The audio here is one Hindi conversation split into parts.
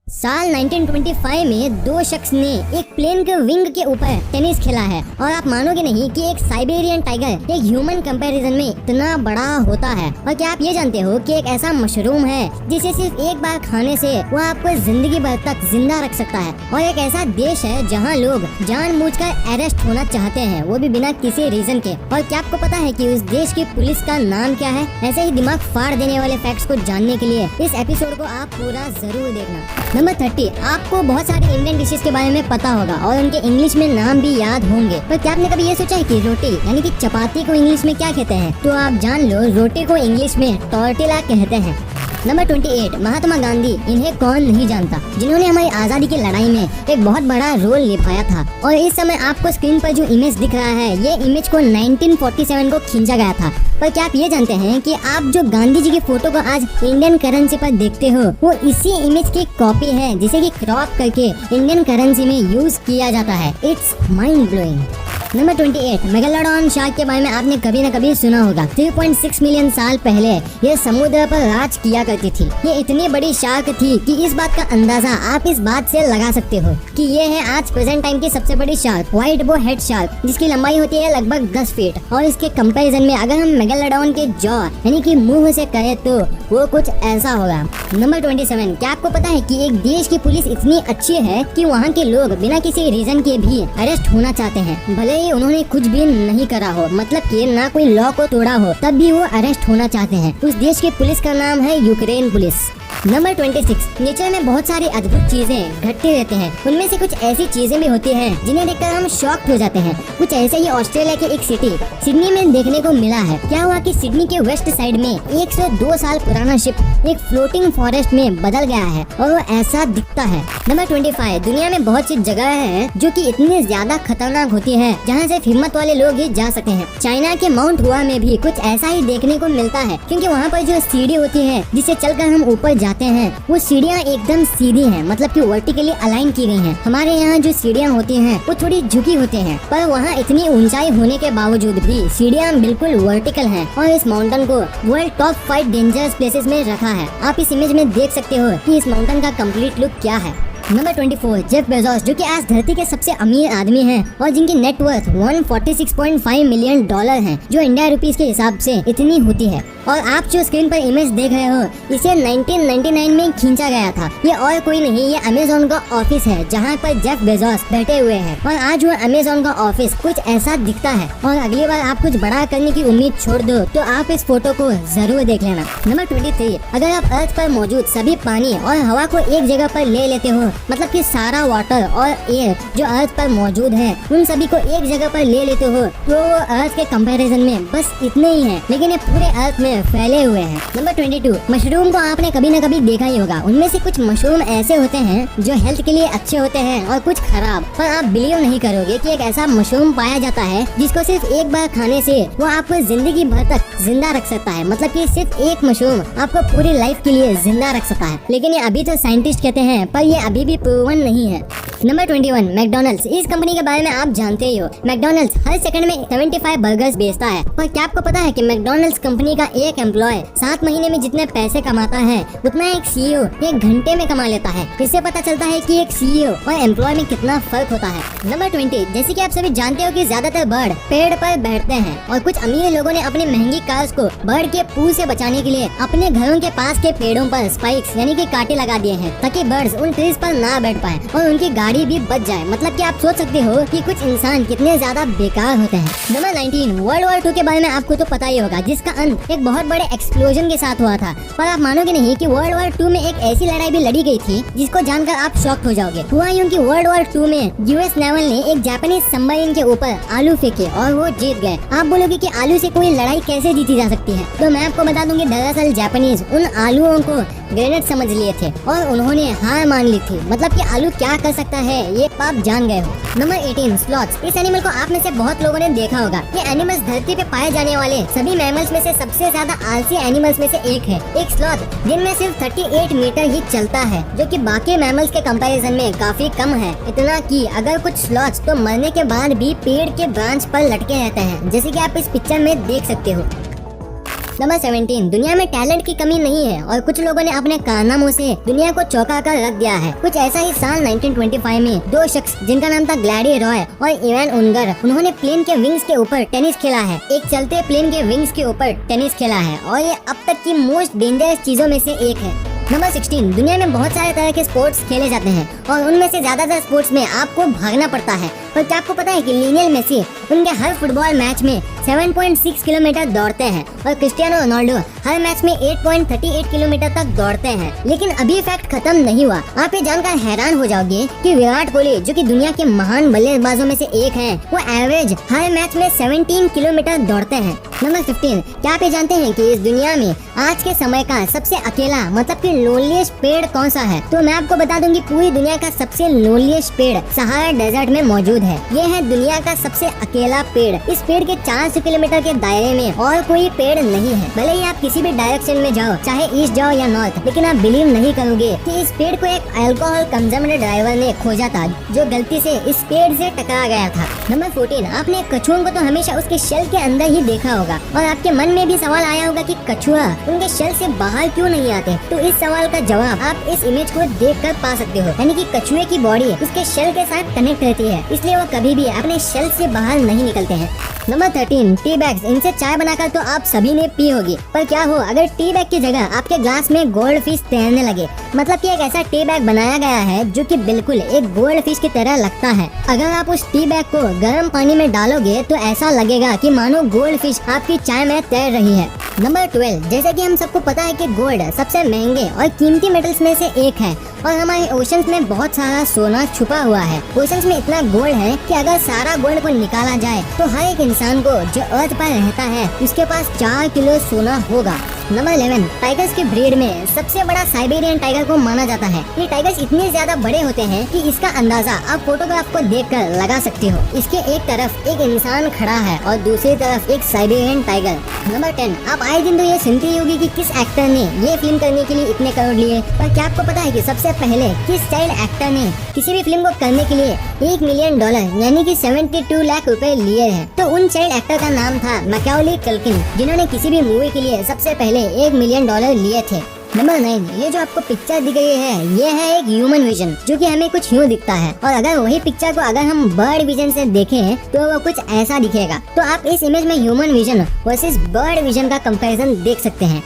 साल 1925 में दो शख्स ने एक प्लेन के विंग के ऊपर टेनिस खेला है और आप मानोगे नहीं कि एक साइबेरियन टाइगर एक ह्यूमन कंपैरिजन में इतना बड़ा होता है। और क्या आप ये जानते हो कि एक ऐसा मशरूम है जिसे सिर्फ एक बार खाने से वो आपको जिंदगी भर तक जिंदा रख सकता है। और एक ऐसा देश है जहाँ लोग जानबूझकर अरेस्ट होना चाहते हैं, वो भी बिना किसी रीजन के। और क्या आपको पता है कि उस देश की पुलिस का नाम क्या है? ऐसे ही दिमाग फाड़ देने वाले फैक्ट्स को जानने के लिए इस एपिसोड को आप पूरा जरूर देखना। नंबर 30, आपको बहुत सारे इंडियन डिशेस के बारे में पता होगा और उनके इंग्लिश में नाम भी याद होंगे, पर क्या आपने कभी ये सोचा है कि रोटी यानी कि चपाती को इंग्लिश में क्या कहते हैं? तो आप जान लो, रोटी को इंग्लिश में टॉर्टिला कहते हैं। नंबर 28, महात्मा गांधी, इन्हें कौन नहीं जानता, जिन्होंने हमारी आजादी की लड़ाई में एक बहुत बड़ा रोल निभाया था। और इस समय आपको स्क्रीन पर जो इमेज दिख रहा है, ये इमेज को 1947 को खींचा गया था। पर क्या आप ये जानते हैं कि आप जो गांधी जी की फोटो को आज इंडियन करेंसी पर देखते हो, वो इसी इमेज की कॉपी है जिसे कि क्रॉप करके इंडियन करेंसी में यूज किया जाता है। It's mind blowing. Number 28, megalodon shark के बारे में आपने कभी न कभी सुना होगा। 3.6 मिलियन साल पहले ये समुद्र पर राज किया करती थी। ये इतनी बड़ी शार्क थी कि इस बात का अंदाजा आप इस बात से लगा सकते हो कि ये है आज प्रेजेंट टाइम की सबसे बड़ी शार्क, व्हाइट बो हेड शार्क, जिसकी लंबाई होती है लगभग 10 फीट। और इसके कंपैरिजन में अगर हम मेगालोडॉन के जॉ यानी कि मुंह से कहे तो वो कुछ ऐसा होगा। नंबर 27, क्या आपको पता है कि एक देश की पुलिस इतनी अच्छी है कि वहाँ के लोग बिना किसी रीजन के भी अरेस्ट होना चाहते हैं, भले ही उन्होंने कुछ भी नहीं करा हो, मतलब कि ना कोई लॉ को तोड़ा हो, तब भी वो अरेस्ट होना चाहते हैं। उस देश की पुलिस का नाम है यूक्रेन पुलिस। नंबर 26, नेचर में बहुत सारी अद्भुत चीजें घटती रहती हैं। उनमें से कुछ ऐसी चीजें भी होती हैं जिन्हें देखकर हम शॉक्ड हो जाते हैं। कुछ ऐसे ही ऑस्ट्रेलिया के एक सिटी सिडनी में देखने को मिला है। क्या हुआ कि सिडनी के वेस्ट साइड में 102 साल पुराना शिप एक फ्लोटिंग फॉरेस्ट में बदल गया है और वो ऐसा दिखता है। नंबर 25, दुनिया में बहुत सी जगह है जो कि इतनी ज्यादा खतरनाक होती है जहाँ से हिम्मत वाले लोग ही जा सकते हैं। चाइना के माउंट हुआ में भी कुछ ऐसा ही देखने को मिलता है, क्योंकि वहाँ पर जो सीढ़ी होती है जिससे चलकर हम ऊपर जाते हैं, वो सीढ़ियाँ एकदम सीधी हैं, मतलब कि वर्टिकली अलाइन की गई हैं। हमारे यहाँ जो सीढ़ियाँ होती हैं वो थोड़ी झुकी होती हैं, पर वहाँ इतनी ऊंचाई होने के बावजूद भी सीढ़ियाँ बिल्कुल वर्टिकल हैं। और इस माउंटेन को वर्ल्ड टॉप 5 डेंजरस प्लेसेस में रखा है। आप इस इमेज में देख सकते हो कि इस माउंटेन का कंप्लीट लुक क्या है। नंबर 24, जेफ बेजोस, जो कि आज धरती के सबसे अमीर आदमी हैं और जिनकी नेटवर्थ 146.5 मिलियन डॉलर है, जो इंडिया रुपीस के हिसाब से इतनी होती है। और आप जो स्क्रीन पर इमेज देख रहे हो, इसे 1999 में खींचा गया था। ये और कोई नहीं, ये अमेज़न का ऑफिस है जहाँ पर जेफ बेजोस बैठे हुए हैं। और आज वो अमेज़न का ऑफिस कुछ ऐसा दिखता है। और अगली बार आप कुछ बड़ा करने की उम्मीद छोड़ दो तो आप इस फोटो को जरूर देख लेना। नंबर 23, अगर आप अर्थ पर मौजूद सभी पानी और हवा को एक जगह पर ले लेते हो, मतलब कि सारा वाटर और एयर जो अर्थ पर मौजूद है, उन सभी को एक जगह पर ले लेते हो, तो वो अर्थ के कंपैरिजन में बस इतने ही हैं, लेकिन ये पूरे अर्थ में फैले हुए हैं। नंबर 22, मशरूम को आपने कभी न कभी देखा ही होगा। उनमें से कुछ मशरूम ऐसे होते हैं जो हेल्थ के लिए अच्छे होते हैं और कुछ खराब। पर आप बिलीव नहीं करोगे कि एक ऐसा मशरूम पाया जाता है जिसको सिर्फ एक बार खाने से वो आपको जिंदगी भर तक जिंदा रख सकता है। मतलब कि सिर्फ एक मशरूम आपको पूरी लाइफ के लिए जिंदा रख सकता है। लेकिन ये अभी तो साइंटिस्ट कहते हैं, पर ये अभी भी प्रूवन नहीं है। Number 21, McDonald's. इस कंपनी के बारे में आप जानते ही हो। मैकडॉनल्ड्स हर सेकंड में 75 बर्गर्स बेचता है। पर क्या आपको पता है कि मैकडॉनल्ड्स कंपनी का एक एम्प्लॉय 7 महीने में जितने पैसे कमाता है उतना एक सीईओ 1 घंटे में कमा लेता है। इससे पता चलता है कि एक सीईओ और एम्प्लॉय में कितना फर्क होता है। नंबर 20, जैसे कि आप सभी जानते हो कि ज्यादातर बर्ड पेड़ पर बैठते हैं और कुछ अमीर लोगों ने अपनी महंगी कार्स को बर्ड के पू से बचाने के लिए अपने घरों के पास के पेड़ों पर स्पाइक्स यानी कि कांटे लगा दिए हैं, ताकि बर्ड्स उन ट्रीज पर ना बैठ पाए और उनकी गाड़ी भी बच जाए। मतलब कि आप सोच सकते हो कि कुछ इंसान कितने ज्यादा बेकार होते हैं। नंबर 19, वर्ल्ड वॉर 2 के बारे में आपको तो पता ही होगा, जिसका अंत एक बहुत बड़े एक्सप्लोजन के साथ हुआ था। पर आप मानोगे नहीं कि वर्ल्ड वॉर 2 में एक ऐसी लड़ाई भी लड़ी गई थी जिसको जानकर आप शॉक हो जाओगे। हुआ यूं कि वर्ल्ड वॉर 2 में यूएस नेवल ने एक जापानीज सबमरीन के ऊपर आलू फेंके और वो जीत गए। आप बोलोगे कि आलू से कोई लड़ाई कैसे जीती जा सकती है? तो मैं आपको बता दूंगी, दरअसल जापानीज उन आलूओं को ग्रेनेड समझ लिए थे और उन्होंने हार मान ली थी। मतलब कि आलू क्या कर सकता है ये आप जान गए हो। Number 18, sloths. इस एनिमल को आप में से बहुत लोगों ने देखा होगा। ये एनिमल्स धरती पे पाए जाने वाले सभी मैमल्स में से सबसे ज्यादा आलसी एनिमल्स में से एक है। एक स्लॉथ दिन में सिर्फ 38 मीटर ही चलता है, जो कि बाकी मैमल्स के कंपैरिजन में काफी कम है। इतना कि अगर कुछ स्लॉथ्स तो मरने के बाद भी पेड़ के ब्रांच पर लटके रहते हैं, जैसे कि आप इस पिक्चर में देख सकते हो। नंबर 17, दुनिया में टैलेंट की कमी नहीं है और कुछ लोगों ने अपने कारनामों से दुनिया को चौंका कर रख दिया है। कुछ ऐसा ही साल 1925 में दो शख्स जिनका नाम था ग्लैडी रॉय और इवान उनगर, उन्होंने प्लेन के विंग्स के ऊपर टेनिस खेला है। एक चलते प्लेन के विंग्स के ऊपर टेनिस खेला है और ये अब तक की मोस्ट डेंजरस चीजों में से एक है। नंबर 16, दुनिया में बहुत सारे तरह के स्पोर्ट्स खेले जाते हैं और उनमें से ज्यादातर स्पोर्ट्स में आपको भागना पड़ता है। पर क्या आपको पता है कि लियोनेल मेसी उनके हर फुटबॉल मैच में 7.6 किलोमीटर दौड़ते हैं और क्रिस्टियानो रोनाल्डो हर मैच में 8.38 किलोमीटर तक दौड़ते हैं। लेकिन अभी फैक्ट खत्म नहीं हुआ। आप ये जानकर हैरान हो जाओगे कि विराट कोहली, जो कि दुनिया के महान बल्लेबाजों में से एक हैं, वो एवरेज हर मैच में 17 किलोमीटर दौड़ते हैं। नंबर 15, क्या आप ये जानते हैं कि इस दुनिया में आज के समय का सबसे अकेला मतलब कि लोनलीएस्ट पेड़ कौन सा है? तो मैं आपको बता दूंगी, पूरी दुनिया का सबसे लोनलीएस्ट पेड़ सहारा डेजर्ट में मौजूद है। ये है दुनिया का सबसे अकेला पेड़। इस पेड़ के 400 किलोमीटर के दायरे में और कोई पेड़ नहीं है। भले ही आप किसी भी डायरेक्शन में जाओ, चाहे ईस्ट जाओ या नॉर्थ, लेकिन आप बिलीव नहीं करोगे कि इस पेड़ को एक अल्कोहल कंजम्प्टेड ड्राइवर ने खोजा था, जो गलती से इस पेड़ से टकरा गया था। नंबर 14, आपने कछुओं को तो हमेशा उसके शेल के अंदर ही देखा होगा और आपके मन में भी सवाल आया होगा कि कछुआ उनके शेल से बाहर क्यों नहीं आते? तो इस सवाल का जवाब आप इस इमेज को देखकर पा सकते हो। यानी कि कछुए की बॉडी उसके शेल के साथ कनेक्ट रहती है, इसलिए वो कभी भी अपने शेल से बाहर नहीं निकलते हैं। Number 13, tea bags. इनसे चाय बनाकर तो आप सभी ने पी होगी, पर क्या हो अगर टी बैग की जगह आपके ग्लास में गोल्ड फिश तैरने लगे? मतलब कि एक ऐसा टी बैग बनाया गया है जो कि बिल्कुल एक गोल्ड फिश की तरह लगता है। अगर आप उस टी बैग को गर्म पानी में डालोगे तो ऐसा लगेगा कि मानो गोल्ड फिश आपकी चाय में तैर रही है। नंबर 12, जैसे कि हम सबको पता है कि गोल्ड सबसे महंगे और कीमती मेटल्स में से एक है और हमारे ओशंस में बहुत सारा सोना छुपा हुआ है। ओशंस में इतना गोल्ड है कि अगर सारा गोल्ड को निकाला जाए तो हर एक इंसान को जो अर्थ पर रहता है उसके पास 4 किलो सोना होगा। नंबर 11, टाइगर्स के ब्रीड में सबसे बड़ा साइबेरियन टाइगर को माना जाता है। ये टाइगर्स इतने ज्यादा बड़े होते हैं कि इसका अंदाजा आप फोटोग्राफ को देखकर लगा सकते हो। इसके एक तरफ एक इंसान खड़ा है और दूसरी तरफ एक साइबेरियन टाइगर। नंबर 10, आप आए दिन तो ये सुनते ही होगी कि किस एक्टर ने ये फिल्म करने के लिए इतने करोड़ लिए, पर क्या आपको पता है कि सबसे पहले किस चाइल्ड एक्टर ने किसी भी फिल्म को करने के लिए $1 मिलियन यानी कि 72 लाख रुपए लिए हैं? तो उन चाइल्ड एक्टर का नाम था मैकॉली कल्किन, जिन्होंने किसी भी मूवी के लिए सबसे पहले $1 मिलियन लिए थे। नंबर 9, ये जो आपको पिक्चर दिख रही है ये है एक ह्यूमन विजन, जो कि हमें कुछ यूँ दिखता है और अगर वही पिक्चर को अगर हम बर्ड विजन से देखें तो वो कुछ ऐसा दिखेगा। तो आप इस इमेज में human vision versus bird vision का कंपैरिजन देख सकते हैं।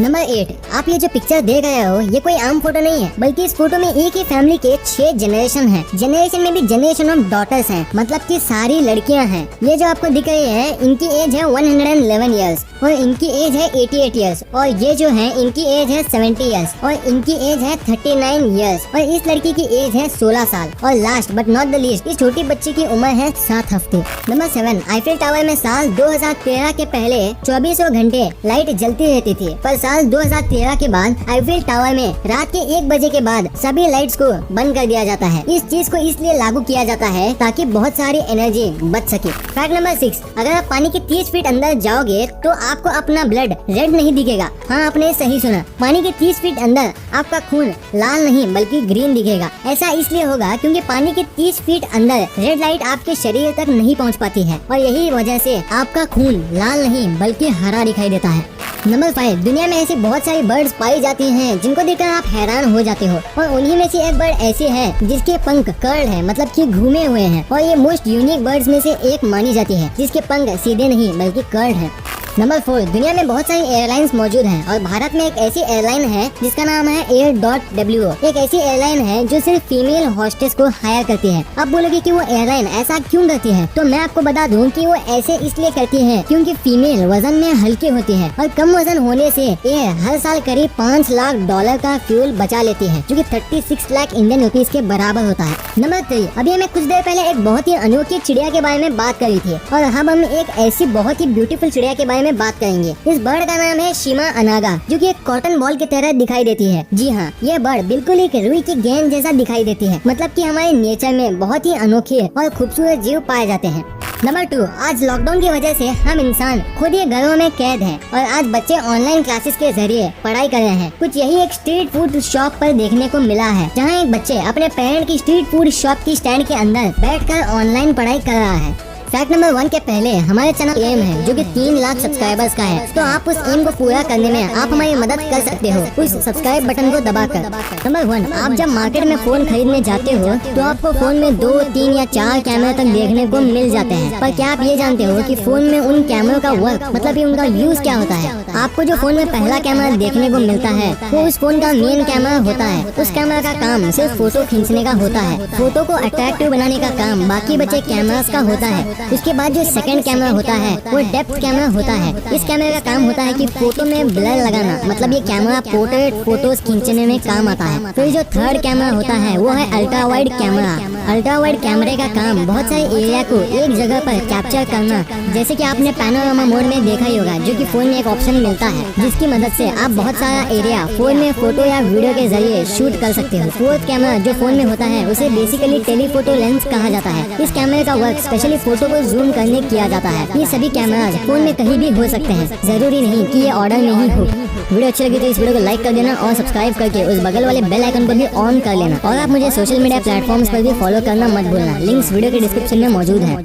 नंबर 8, आप ये जो पिक्चर देख रहे हो ये कोई आम फोटो नहीं है, बल्कि इस फोटो में एक ही फैमिली के 6 जनरेशन हैं। जनरेशन में भी जनरेशन ऑफ डॉटर्स हैं, मतलब कि सारी लड़कियां हैं। ये जो आपको दिख रही है इनकी एज है 111 इयर्स और इनकी एज है 88 इयर्स और ये जो है इनकी एज है 70 इयर्स और इनकी एज है 39 इयर्स और इस लड़की की एज है 16 साल और last but not the least इस छोटी बच्ची की उम्र है 7 हफ्ते। नंबर 7, आईफिल टावर में साल 2013 के पहले 24 घंटे लाइट जलती रहती थी, पर साल 2013 के बाद आईफिल टावर में रात के 1 बजे के बाद सभी लाइट्स को बंद कर दिया जाता है। इस चीज को इसलिए लागू किया जाता है ताकि बहुत सारी एनर्जी बच सके। फैक्ट नंबर 6, अगर आप पानी के 30 फीट अंदर जाओगे तो आपको अपना ब्लड रेड नहीं दिखेगा। हाँ, आपने सही सुना, पानी के 30 फीट अंदर आपका खून लाल नहीं बल्कि ग्रीन दिखेगा। ऐसा इसलिए होगा क्योंकि पानी के 30 फीट अंदर रेड लाइट आपके शरीर तक नहीं पहुंच पाती है और यही वजह से आपका खून लाल नहीं बल्कि हरा दिखाई देता है। नंबर 5, दुनिया में ऐसी बहुत सारी बर्ड्स पाई जाती हैं जिनको देखकर आप हैरान हो जाते हो और उन्हीं में से एक बर्ड ऐसी है जिसके पंख कर्ल है, मतलब कि घूमे हुए हैं और ये मोस्ट यूनिक बर्ड्स में से एक मानी जाती है जिसके पंख सीधे नहीं बल्कि कर्ल है। नंबर 4, दुनिया में बहुत सारी एयरलाइंस मौजूद हैं और भारत में एक ऐसी एयरलाइन है जिसका नाम है Air.wo। एक ऐसी एयरलाइन है जो सिर्फ फीमेल हॉस्टेस को हायर करती है। अब बोलोगे कि वो एयरलाइन ऐसा क्यों करती है, तो मैं आपको बता दूं कि वो ऐसे इसलिए करती है क्योंकि फीमेल वजन में हल्की होती है और कम वजन होने से एयर हर साल करीब $5 लाख का फ्यूल बचा लेती है, जो कि 36 लाख इंडियन रुपीज के बराबर होता है। नंबर 3, अभी हमें कुछ देर पहले एक बहुत ही अनोखी चिड़िया के बारे में बात करी थी और अब हम एक ऐसी बहुत ही ब्यूटीफुल चिड़िया के बारे में बात करेंगे। इस बर्ड का नाम है शिमा अनागा, जो कि एक कॉटन बॉल की तरह दिखाई देती है। जी हाँ, ये बर्ड बिल्कुल एक रुई की गेंद जैसा दिखाई देती है, मतलब कि हमारे नेचर में बहुत ही अनोखे और खूबसूरत जीव पाए जाते हैं। नंबर 2, आज लॉकडाउन की वजह से हम इंसान खुद ही घरों में कैद हैं और आज बच्चे ऑनलाइन क्लासेस के जरिए पढ़ाई कर रहे हैं। कुछ यही एक स्ट्रीट फूड शॉप पर देखने को मिला है, जहां एक बच्चे अपने पेरेंट की स्ट्रीट फूड शॉप की स्टैंड के अंदर बैठकर ऑनलाइन पढ़ाई कर रहा है। फैक्ट नंबर 1 के पहले हमारे चैनल एम है जो कि 3 लाख सब्सक्राइबर्स का है, तो आप उस एम को पूरा करने में आप हमारी मदद कर सकते हो उस सब्सक्राइब बटन को दबाकर। नंबर 1, आप जब मार्केट में फोन खरीदने जाते हो तो आपको फोन में 2, 3 या 4 कैमरे तक देखने को मिल जाते हैं, पर क्या आप ये जानते हो कि फोन में उन कैमरों का वर्क मतलब कि उनका यूज क्या होता है। आपको जो फोन में पहला कैमरा देखने को मिलता है वो उस फोन का मेन कैमरा होता है। उस कैमरा का काम सिर्फ फोटो खींचने का होता है, फोटो को अट्रैक्टिव बनाने का काम बाकी बचे कैमरास का होता है। उसके बाद जो सेकंड कैमरा होता है वो डेप्थ कैमरा होता है। इस कैमरे का काम होता है कि फोटो में ब्लर लगाना, मतलब ये कैमरा पोर्ट्रेट फोटोज खींचने में काम आता है। फिर जो थर्ड कैमरा होता है वो है ultra wide camera. Ultra wide कैमरे का काम बहुत सारे एरिया को एक जगह पर कैप्चर करना, जैसे कि आपने पैनोरामा मोड में देखा ही होगा, जो कि फोन में एक ऑप्शन मिलता है जिसकी मदद से आप बहुत सारा एरिया फोन में फोटो या वीडियो के जरिए शूट कर सकते हो। फोर्थ कैमरा जो फोन में होता है उसे बेसिकली टेलीफोटो लेंस कहा जाता है। इस कैमरे का वर्क स्पेशली फोटो को जूम करने किया जाता है। ये सभी कैमरा फोन में कहीं भी हो सकते हैं, जरूरी नहीं कि ये ऑर्डर में ही हो। वीडियो अच्छी लगी तो इस वीडियो को लाइक कर देना और सब्सक्राइब करके उस बगल वाले बेल आइकन को भी ऑन कर लेना। और आप मुझे सोशल मीडिया प्लेटफॉर्म्स पर भी फॉलो करना मत भूलना। लिंक्स वीडियो के डिस्क्रिप्शन में मौजूद है।